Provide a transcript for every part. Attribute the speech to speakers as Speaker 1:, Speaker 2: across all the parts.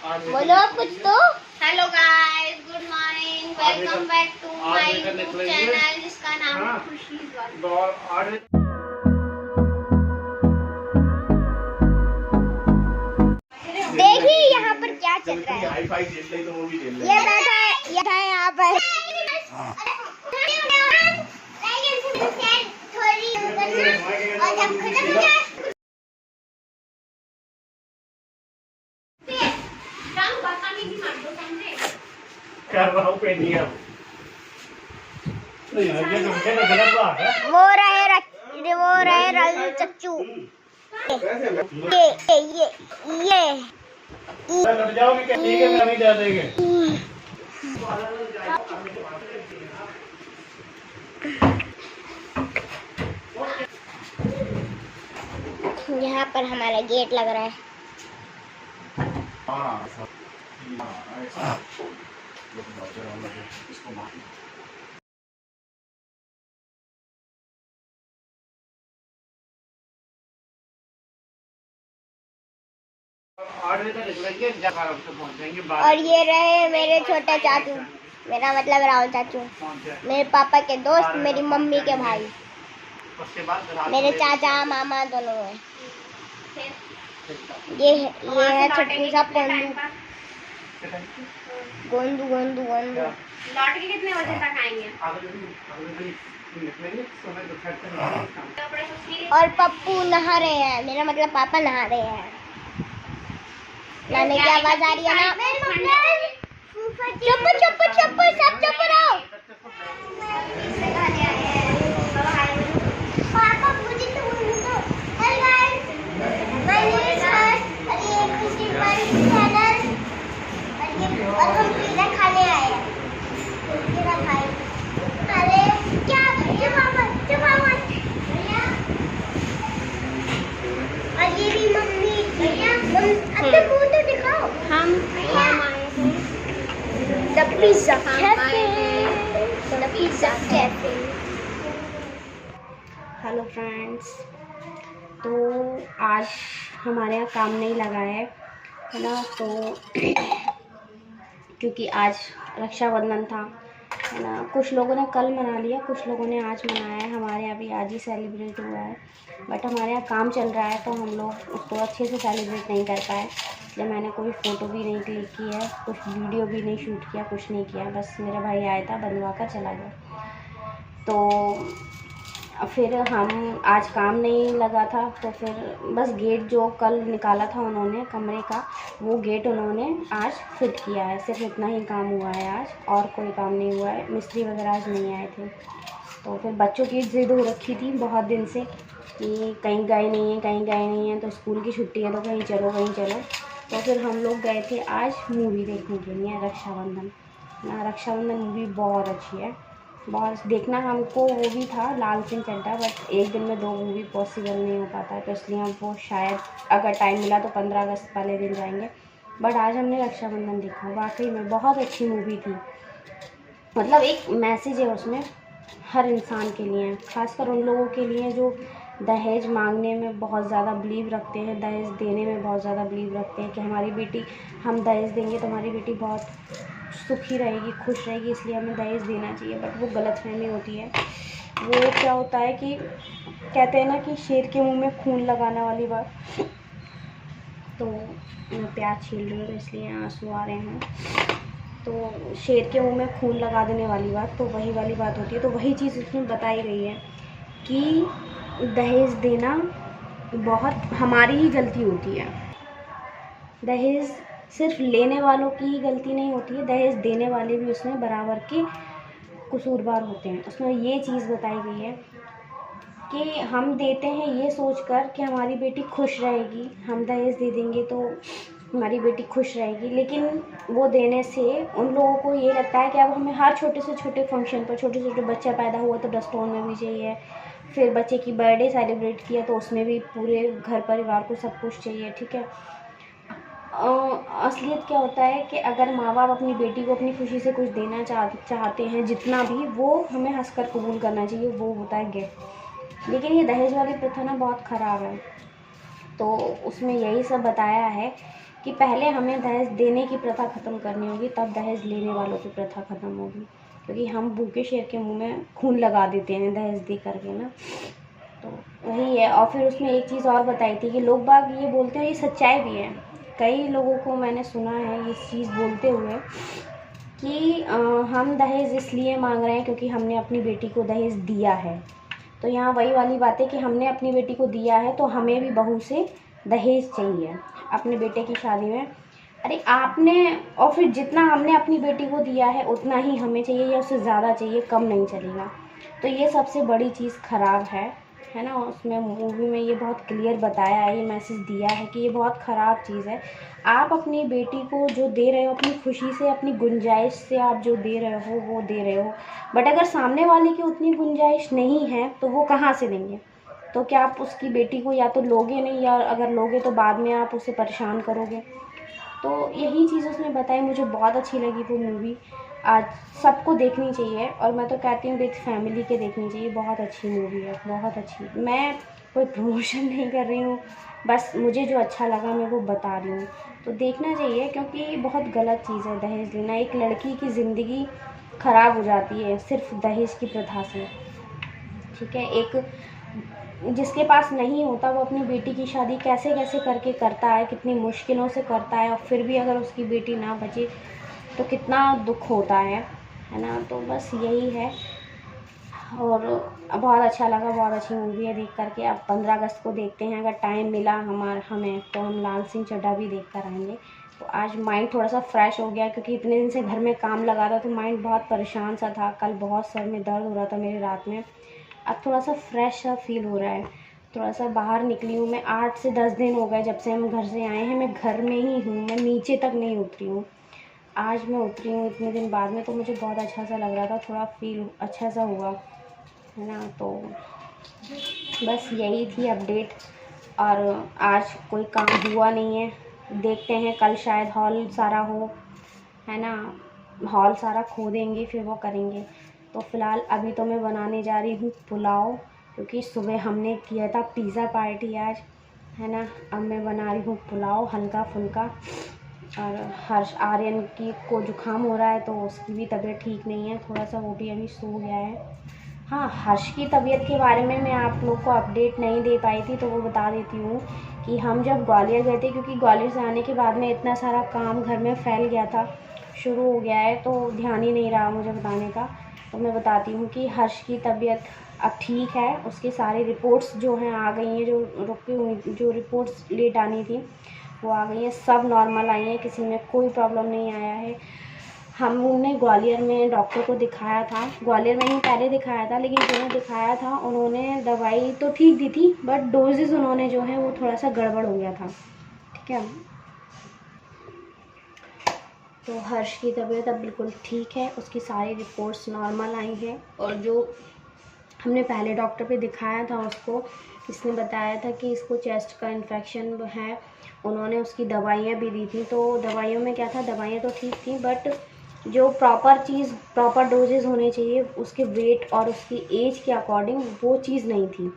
Speaker 1: बोलो कुछ तो। Hello guys, good morning, welcome back to my YouTube channel जिसका नाम है खुशी व्लॉग। देखिए यहाँ पर क्या चल रहा है। ये बैठा है यहाँ पर।
Speaker 2: कर रहा हूँ पेंटिंग अब। तो यार ये तुमसे ना गलत बात है।
Speaker 1: वो रहे राजू चच्चू। ये
Speaker 2: लड़ जाओगे क्या? ठीक है, नहीं जा देंगे।
Speaker 1: यहाँ पर हमारा गेट लग रहा है। और ये रहे मेरे छोटे चाचू, मेरा मतलब राहुल चाचू, मेरे पापा के दोस्त, मेरी मम्मी के भाई, मेरे चाचा मामा दोनों हैं। ये है छोटू सा गोंदू गोंदू गोंदू। लौट के कितने बजे तक आएंगे? और पप्पू नहा रहे हैं, मेरा मतलब पापा नहा रहे हैं। नानी की आवाज आ रही है ना? चुप चुप चुप, सब चुप रहो। पापा मुझे तो hello guys, my name is Harsh और ये खुशी चैनल और हम पिज़्ज़ा खाने आए हैं। पिज़्ज़ा खाए। अरे क्या चुप भैया। और ये भी मम्मी भैया अपने मुंह तो दिखाओ। हम आए हैं the pizza cafe. The pizza cafe.
Speaker 3: Hello friends, तो आज हमारे यहाँ काम नहीं लगा है ना, तो क्योंकि आज रक्षाबंधन था है ना। कुछ लोगों ने कल मना लिया, कुछ लोगों ने आज मनाया है। हमारे यहाँ भी आज ही सेलिब्रेट हुआ है, बट हमारे यहाँ काम चल रहा है तो हम लोग उसको अच्छे से सेलिब्रेट नहीं कर पाए, इसलिए मैंने कोई फ़ोटो भी नहीं क्लिक की है, कुछ वीडियो भी नहीं शूट किया, कुछ नहीं किया। बस मेरा भाई आया था, बनवा कर चला गया। तो फिर हम आज काम नहीं लगा था, तो फिर बस गेट जो कल निकाला था उन्होंने कमरे का, वो गेट उन्होंने आज फिट किया है। सिर्फ इतना ही काम हुआ है आज, और कोई काम नहीं हुआ है। मिस्त्री वगैरह आज नहीं आए थे। तो फिर बच्चों की ज़िद हो रखी थी बहुत दिन से कि कहीं गए नहीं हैं, कहीं गए नहीं हैं, तो स्कूल की छुट्टी है तो कहीं चलो कहीं चलो। तो फिर हम लोग गए थे आज मूवी देखने के लिए, रक्षाबंधन ना। रक्षाबंधन मूवी बहुत अच्छी है, बहुत देखना हमको वो भी था लाल सिंह चड्ढा, बट एक दिन में 2 मूवी पॉसिबल नहीं हो पाता है, तो इसलिए हमको शायद अगर टाइम मिला तो 15 अगस्त वाले दिन जाएंगे। बट आज हमने रक्षाबंधन देखा, वाकई में बहुत अच्छी मूवी थी। मतलब एक मैसेज है उसमें हर इंसान के लिए, खासकर उन लोगों के लिए जो दहेज मांगने में बहुत ज़्यादा बिलीव रखते हैं, दहेज देने में बहुत ज़्यादा बिलीव रखते हैं कि हमारी बेटी, हम दहेज देंगे तो हमारी बेटी बहुत सुखी रहेगी, खुश रहेगी, इसलिए हमें दहेज देना चाहिए। बट वो गलतफहमी होती है। वो क्या होता है कि कहते हैं ना कि शेर के मुंह में खून लगाने वाली बात। तो मैं प्याज छील रही हूँ तो इसलिए आंसू आ रहे हैं। तो शेर के मुंह में खून लगा देने वाली बात, तो वही वाली बात होती है। तो वही चीज़ इसमें बताई गई है कि दहेज देना बहुत हमारी ही गलती होती है। दहेज सिर्फ लेने वालों की ही गलती नहीं होती है, दहेज देने वाले भी उसमें बराबर के कसूरवार होते हैं। उसमें ये चीज़ बताई गई है कि हम देते हैं ये सोचकर कि हमारी बेटी खुश रहेगी, हम दहेज दे देंगे तो हमारी बेटी खुश रहेगी, लेकिन वो देने से उन लोगों को ये लगता है कि अब हमें हर छोटे से छोटे फंक्शन पर, छोटे छोटे बच्चा पैदा हुआ तो डस्टोन में भी चाहिए, फिर बच्चे की बर्थडे सेलिब्रेट किया तो उसमें भी पूरे घर परिवार को सब कुछ चाहिए, ठीक है। असलियत क्या होता है कि अगर माँ बाप अपनी बेटी को अपनी खुशी से कुछ देना चाहते हैं, जितना भी, वो हमें हंसकर कबूल करना चाहिए, वो होता है गिफ्ट। लेकिन ये दहेज वाली प्रथा ना बहुत ख़राब है। तो उसमें यही सब बताया है कि पहले हमें दहेज देने की प्रथा ख़त्म करनी होगी, तब दहेज लेने वालों की प्रथा ख़त्म होगी, क्योंकि हम भूखे शेर के मुंह में खून लगा देते हैं दहेज दे करके ना। तो वही है। और फिर उसमें एक चीज़ और बताई थी कि लोग बाग ये बोलते हैं, ये सच्चाई भी है, कई लोगों को मैंने सुना है ये चीज़ बोलते हुए कि हम दहेज इसलिए मांग रहे हैं क्योंकि हमने अपनी बेटी को दहेज दिया है। तो यहाँ वही वाली बात है कि हमने अपनी बेटी को दिया है तो हमें भी बहू से दहेज चाहिए अपने बेटे की शादी में। अरे आपने, और फिर जितना हमने अपनी बेटी को दिया है उतना ही हमें चाहिए या उससे ज़्यादा चाहिए, कम नहीं चलेगा। तो ये सबसे बड़ी चीज़ ख़राब है ना। उसमें मूवी में ये बहुत क्लियर बताया है, ये मैसेज दिया है कि ये बहुत ख़राब चीज़ है। आप अपनी बेटी को जो दे रहे हो अपनी खुशी से, अपनी गुंजाइश से आप जो दे रहे हो वो दे रहे हो, बट अगर सामने वाले की उतनी गुंजाइश नहीं है तो वो कहाँ से देंगे? तो क्या आप उसकी बेटी को या तो लोगे नहीं, या अगर लोगे तो बाद में आप उसे परेशान करोगे। तो यही चीज़ उसने बताई, मुझे बहुत अच्छी लगी वो मूवी। आज सबको देखनी चाहिए, और मैं तो कहती हूँ विद फैमिली के देखनी चाहिए। बहुत अच्छी मूवी है, बहुत अच्छी। मैं कोई प्रमोशन नहीं कर रही हूँ, बस मुझे जो अच्छा लगा मैं वो बता रही हूँ। तो देखना चाहिए, क्योंकि बहुत गलत चीज़ है दहेज लेना। एक लड़की की ज़िंदगी ख़राब हो जाती है सिर्फ दहेज की प्रथा से, ठीक है। एक जिसके पास नहीं होता वो अपनी बेटी की शादी कैसे कैसे करके करता है, कितनी मुश्किलों से करता है, और फिर भी अगर उसकी बेटी ना बचे तो कितना दुख होता है ना। तो बस यही है। और बहुत अच्छा लगा, बहुत अच्छी मूवी है देख करके। अब 15 अगस्त को देखते हैं, अगर टाइम मिला हमें तो हम लाल सिंह चड्ढा भी देख कर आएंगे। तो आज माइंड थोड़ा सा फ्रेश हो गया, क्योंकि इतने दिन से घर में काम लगा था तो माइंड बहुत परेशान सा था। कल बहुत सर में दर्द हो रहा था मेरे रात में। अब थोड़ा सा फ्रेश सा फील हो रहा है, थोड़ा सा बाहर निकली हूँ मैं। 8 से 10 दिन हो गए जब से हम घर से आए हैं, मैं घर में ही हूँ, मैं नीचे तक नहीं उतरी हूँ। आज मैं उतरी हूँ इतने दिन बाद में, तो मुझे बहुत अच्छा सा लग रहा था, थोड़ा फील अच्छा सा हुआ है ना। तो बस यही थी अपडेट। और आज कोई काम हुआ नहीं है, देखते हैं कल शायद हॉल सारा हो, है ना। हॉल सारा खोदेंगे फिर वो करेंगे। तो फ़िलहाल अभी तो मैं बनाने जा रही हूँ पुलाव, क्योंकि सुबह हमने किया था पिज़्ज़ा पार्टी आज, है ना। अब मैं बना रही हूँ पुलाव हल्का फुल्का। और हर्ष आर्यन को जुकाम हो रहा है, तो उसकी भी तबीयत ठीक नहीं है थोड़ा सा, वो भी अभी सो गया है। हाँ, हर्ष की तबीयत के बारे में मैं आप लोग को अपडेट नहीं दे पाई थी, तो वो बता देती हूँ कि हम जब ग्वालियर गए थे, क्योंकि ग्वालियर से आने के बाद में इतना सारा काम घर में फैल गया था, शुरू हो गया है, तो ध्यान ही नहीं रहा मुझे बताने का। तो मैं बताती हूँ कि हर्ष की तबीयत अब ठीक है, उसकी सारी रिपोर्ट्स जो हैं आ गई हैं, जो रुकी हुई जो रिपोर्ट्स लेट आनी थी वो आ गई हैं, सब नॉर्मल आई हैं, किसी में कोई प्रॉब्लम नहीं आया है। हमने ग्वालियर में डॉक्टर को दिखाया था, ग्वालियर में ही पहले दिखाया था, लेकिन जिन्हें दिखाया था उन्होंने दवाई तो ठीक दी थी, बट डोजेज़ उन्होंने जो है वो थोड़ा सा गड़बड़ हो गया था, ठीक है। तो हर्ष की तबीयत अब बिल्कुल ठीक है, उसकी सारी रिपोर्ट्स नॉर्मल आई हैं। और जो हमने पहले डॉक्टर पे दिखाया था उसको, इसने बताया था कि इसको चेस्ट का इन्फेक्शन है, उन्होंने उसकी दवाइयाँ भी दी थी। तो दवाइयों में क्या था, दवाइयाँ तो ठीक थी, बट जो प्रॉपर डोजेज़ होने चाहिए उसके वेट और उसकी एज के अकॉर्डिंग वो चीज़ नहीं थी।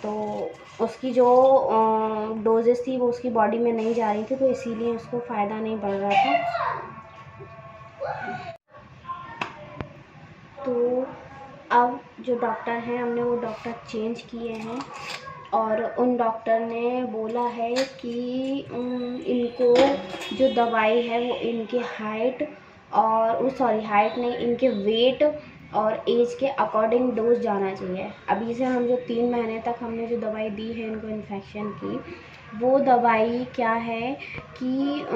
Speaker 3: तो उसकी जो डोजेज़ थी वो उसकी बॉडी में नहीं जा रही थी, तो इसीलिए उसको फ़ायदा नहीं पड़ रहा था। तो अब जो डॉक्टर हैं हमने वो डॉक्टर चेंज किए हैं, और उन डॉक्टर ने बोला है कि इनको जो दवाई है वो इनके हाइट नहीं, इनके वेट और एज के अकॉर्डिंग डोज जाना चाहिए। अभी से हम जो 3 महीने तक हमने जो दवाई दी है इनको इन्फेक्शन की, वो दवाई क्या है कि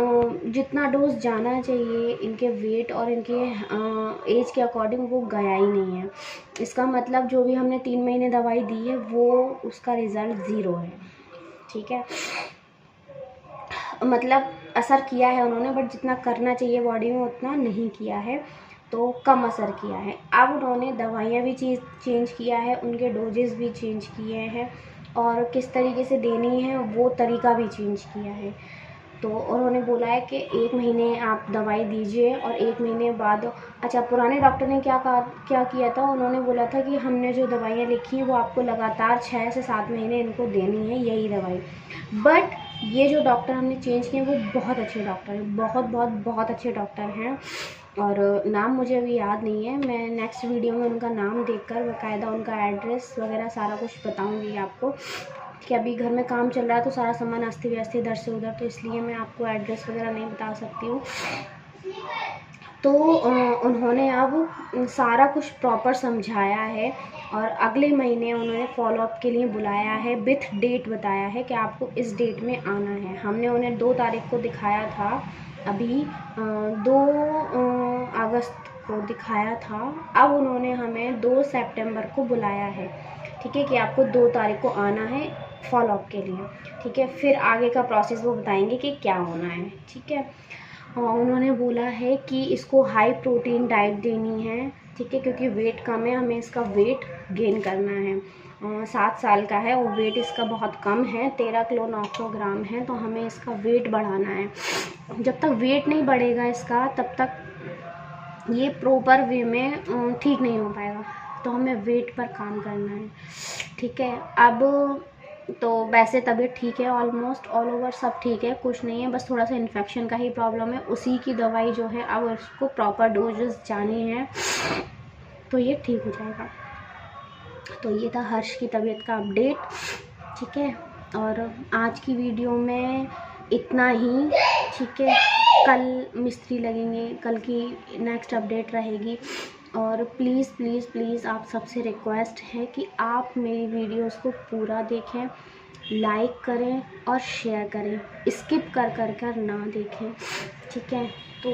Speaker 3: जितना डोज जाना चाहिए इनके वेट और इनके एज के अकॉर्डिंग वो गया ही नहीं है। इसका मतलब जो भी हमने 3 महीने दवाई दी है वो उसका रिज़ल्ट ज़ीरो है, ठीक है। मतलब असर किया है उन्होंने, बट जितना करना चाहिए बॉडी में उतना नहीं किया है, तो कम असर किया है। अब उन्होंने दवाइयाँ भी चेंज किया है, उनके डोजेस भी चेंज किए हैं, और किस तरीके से देनी है वो तरीका भी चेंज किया है। तो उन्होंने बोला है कि 1 महीने आप दवाई दीजिए और 1 महीने बाद। अच्छा, पुराने डॉक्टर ने क्या किया था, उन्होंने बोला था कि हमने जो दवाइयाँ लिखी हैं वो आपको लगातार 6 से 7 महीने इनको देनी है, यही दवाई। बट ये जो डॉक्टर हमने चेंज किए वो बहुत अच्छे डॉक्टर हैं, बहुत अच्छे डॉक्टर हैं। और नाम मुझे अभी याद नहीं है, मैं नेक्स्ट वीडियो में उनका नाम देखकर बाकायदा उनका एड्रेस वगैरह सारा कुछ बताऊंगी आपको, कि अभी घर में काम चल रहा है तो सारा सामान अस्त व्यस्त इधर से उधर, तो इसलिए मैं आपको एड्रेस वगैरह नहीं बता सकती हूँ। तो उन्होंने अब सारा कुछ प्रॉपर समझाया है और अगले महीने उन्होंने फॉलोअप के लिए बुलाया है, विथ डेट बताया है कि आपको इस डेट में आना है। हमने उन्हें 2 तारीख को दिखाया था, अभी 2 अगस्त को दिखाया था। अब उन्होंने हमें 2 सितंबर को बुलाया है, ठीक है, कि आपको 2 तारीख को आना है फॉलोअप के लिए, ठीक है। फिर आगे का प्रोसेस वो बताएंगे कि क्या होना है, ठीक है। उन्होंने बोला है कि इसको हाई प्रोटीन डाइट देनी है, ठीक है, क्योंकि वेट कम है, हमें इसका वेट गेन करना है। 7 साल का है और वेट इसका बहुत कम है, 13 किलो 900 ग्राम है, तो हमें इसका वेट बढ़ाना है। जब तक वेट नहीं बढ़ेगा इसका तब तक ये प्रॉपर वे में ठीक नहीं हो पाएगा, तो हमें वेट पर काम करना है, ठीक है। अब तो वैसे तबीयत ठीक है, ऑलमोस्ट ऑल ओवर सब ठीक है, कुछ नहीं है, बस थोड़ा सा इन्फेक्शन का ही प्रॉब्लम है। उसी की दवाई जो है अब उसको प्रॉपर डोजेस जानी है तो ये ठीक हो जाएगा। तो ये था हर्ष की तबीयत का अपडेट, ठीक है। और आज की वीडियो में इतना ही, ठीक है। कल मिस्त्री लगेंगे, कल की नेक्स्ट अपडेट रहेगी। और प्लीज़ प्लीज़ प्लीज़ आप सबसे रिक्वेस्ट है कि आप मेरी वीडियोस को पूरा देखें, लाइक करें और शेयर करें, स्किप कर ना देखें, ठीक है। तो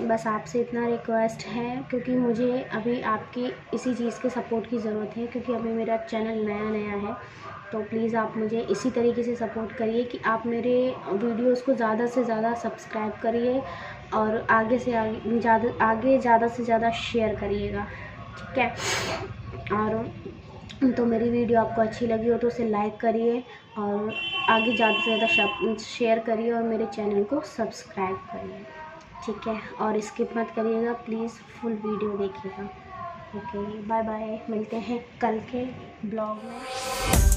Speaker 3: बस आपसे इतना रिक्वेस्ट है, क्योंकि मुझे अभी आपकी इसी चीज़ के सपोर्ट की ज़रूरत है, क्योंकि अभी मेरा चैनल नया है। तो प्लीज़ आप मुझे इसी तरीके से सपोर्ट करिए कि आप मेरे वीडियोस को ज़्यादा से ज़्यादा सब्सक्राइब करिए और आगे ज़्यादा से ज़्यादा शेयर करिएगा, ठीक है। और तो मेरी वीडियो आपको अच्छी लगी हो तो उसे लाइक करिए और आगे ज़्यादा से ज़्यादा शेयर करिए और मेरे चैनल को सब्सक्राइब करिए, ठीक है। और स्किप मत करिएगा, प्लीज़ फुल वीडियो देखिएगा। ओके, बाय बाय, मिलते हैं कल के ब्लॉग में।